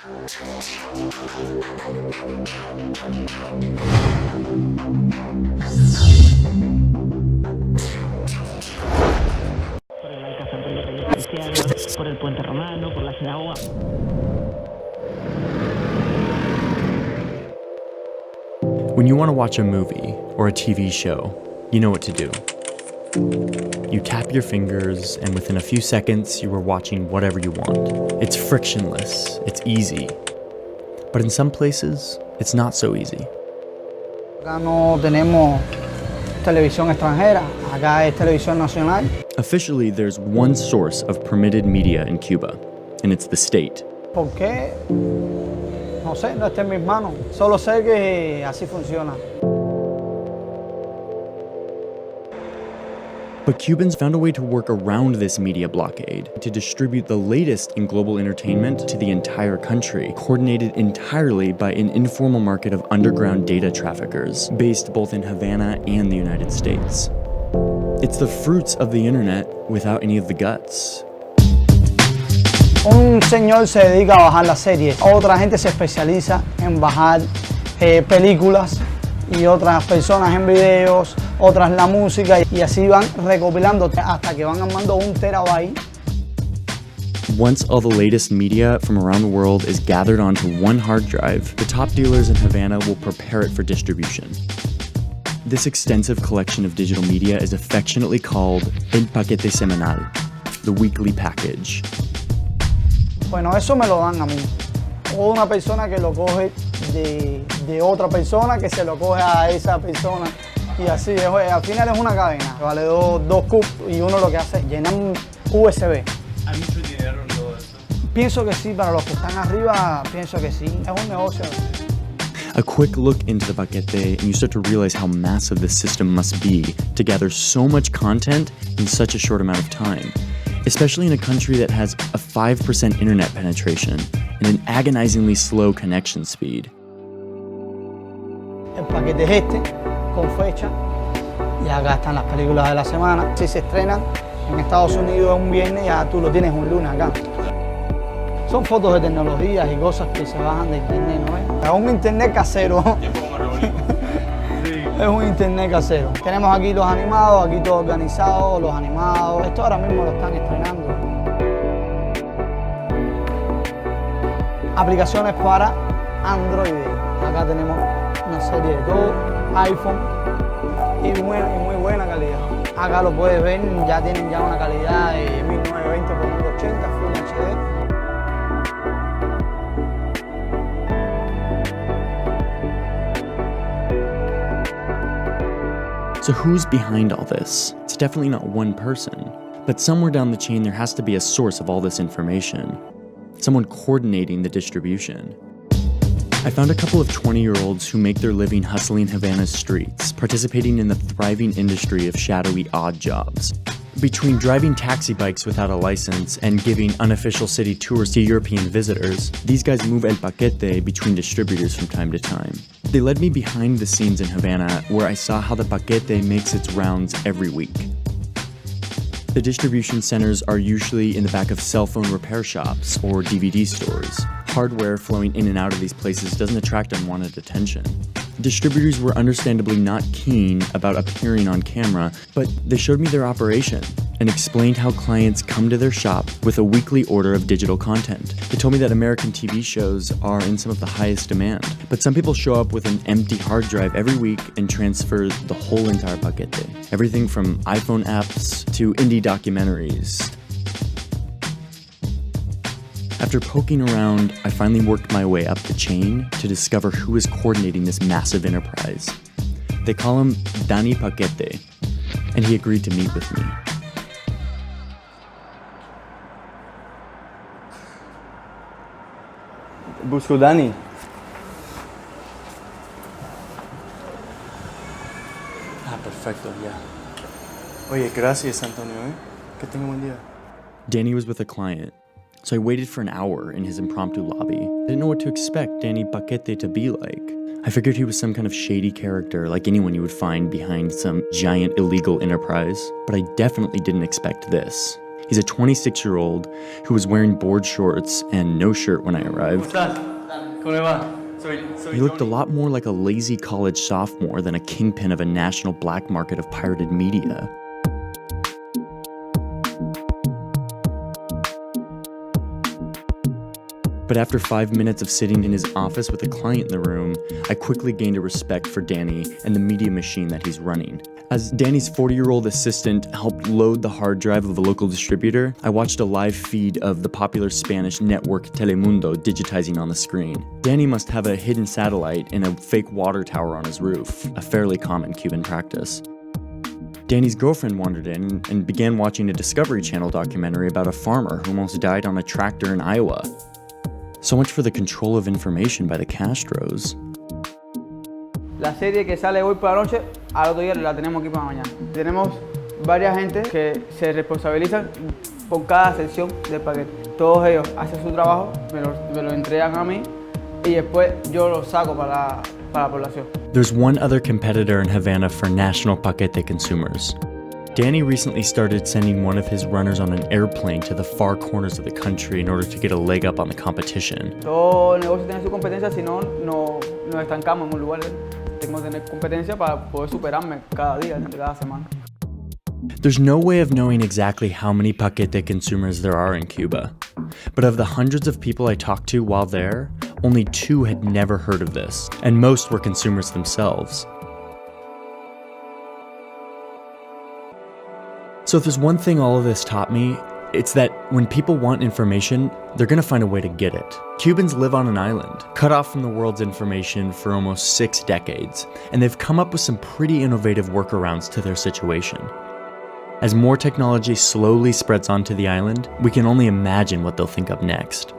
Por el Alcázar de los Reyes Cristianos, por el Puente Romano, por la sinagoga. When you want to watch a movie or a TV show, you know what to do. You tap your fingers, and within a few seconds, you are watching whatever you want. It's frictionless, it's easy. But in some places, it's not so easy. Acá no tenemos televisión extranjera, acá es televisión nacional. Officially, there's one source of permitted media in Cuba, and it's the state. ¿Por qué? No sé, no está en mis manos. Solo sé que así funciona. But Cubans found a way to work around this media blockade to distribute the latest in global entertainment to the entire country, coordinated entirely by an informal market of underground data traffickers, based both in Havana and the United States. It's the fruits of the internet without any of the guts. Un señor se dedica a bajar las series, otra gente se especializa en bajar películas y otras personas en videos, otras la música y así van recopilando hasta que van armando 1 terabyte. Once all the latest media from around the world is gathered onto one hard drive, the top dealers in Havana will prepare it for distribution. This extensive collection of digital media is affectionately called el paquete semanal, the weekly package. Bueno, eso me lo dan a mí. O una persona que lo coge de otra persona que se lo coge a esa persona y así es. Al final es una cadena. Vale dos cubos y uno lo que hace es llenar un USB. ¿Hay mucho dinero en todo esto? Pienso que sí, para los que están arriba, pienso que sí. Es un negocio. A quick look into the paquete and you start to realize how massive this system must be to gather so much content in such a short amount of time, especially in a country that has a 5% internet penetration and an agonizingly slow connection speed. El paquete es este, con fecha, y acá están las películas de la semana. Si se estrenan en Estados Unidos un viernes, ya tú lo tienes un lunes acá. Son fotos de tecnologías y cosas que se bajan de internet, ¿no es? Es un internet casero. Es un internet casero. Tenemos aquí los animados, aquí todo organizado, los animados. Esto ahora mismo lo están estrenando. Aplicaciones para Android. Acá tenemos una serie de todo, iPhone y muy buena calidad. Acá lo puedes ver, ya tienen ya una calidad de 1920 por 1080 Full HD. So who's behind all this? It's definitely not one person, but somewhere down the chain there has to be a source of all this information. Someone coordinating the distribution. I found a couple of 20-year-olds who make their living hustling Havana's streets, participating in the thriving industry of shadowy odd jobs. Between driving taxi bikes without a license and giving unofficial city tours to European visitors, these guys move el paquete between distributors from time to time. They led me behind the scenes in Havana, where I saw how the paquete makes its rounds every week. The distribution centers are usually in the back of cell phone repair shops or DVD stores. Hardware flowing in and out of these places doesn't attract unwanted attention. Distributors were understandably not keen about appearing on camera, but they showed me their operation and explained how clients come to their shop with a weekly order of digital content. They told me that American TV shows are in some of the highest demand, but some people show up with an empty hard drive every week and transfer the whole entire paquete. Everything from iPhone apps to indie documentaries. After poking around, I finally worked my way up the chain to discover who is coordinating this massive enterprise. They call him Danny Paquete, and he agreed to meet with me. Busco Dani. Perfecto, ya. Oye, gracias, Antonio, Que tenga buen día. Danny was with a client, so I waited for an hour in his impromptu lobby. I didn't know what to expect Danny Paquete to be like. I figured he was some kind of shady character like anyone you would find behind some giant illegal enterprise, but I definitely didn't expect this. He's a 26-year-old who was wearing board shorts and no shirt when I arrived. He looked a lot more like a lazy college sophomore than a kingpin of a national black market of pirated media. But after 5 minutes of sitting in his office with a client in the room, I quickly gained a respect for Danny and the media machine that he's running. As Danny's 40-year-old assistant helped load the hard drive of a local distributor, I watched a live feed of the popular Spanish network Telemundo digitizing on the screen. Danny must have a hidden satellite and a fake water tower on his roof, a fairly common Cuban practice. Danny's girlfriend wandered in and began watching a Discovery Channel documentary about a farmer who almost died on a tractor in Iowa. So much for the control of information by the Castros. La serie que sale hoy por la noche, al otro día la tenemos aquí para mañana. Tenemos varias gente que se responsabilizan por cada sección del paquete. Todos ellos hacen su trabajo, me lo entregan a mí y después yo lo saco para la población. There's one other competitor in Havana for national paquete consumers. Danny recently started sending one of his runners on an airplane to the far corners of the country in order to get a leg up on the competition. Todo negocio tiene su competencia, si no nos estancamos en un lugar. Tengo que tener competencia para poder superarme cada día, cada semana. There's no way of knowing exactly how many paquete consumers there are in Cuba. But of the hundreds of people I talked to while there, only 2 had never heard of this, and most were consumers themselves. So if there's one thing all of this taught me, it's that when people want information, they're gonna find a way to get it. Cubans live on an island, cut off from the world's information for almost 6 decades, and they've come up with some pretty innovative workarounds to their situation. As more technology slowly spreads onto the island, we can only imagine what they'll think of next.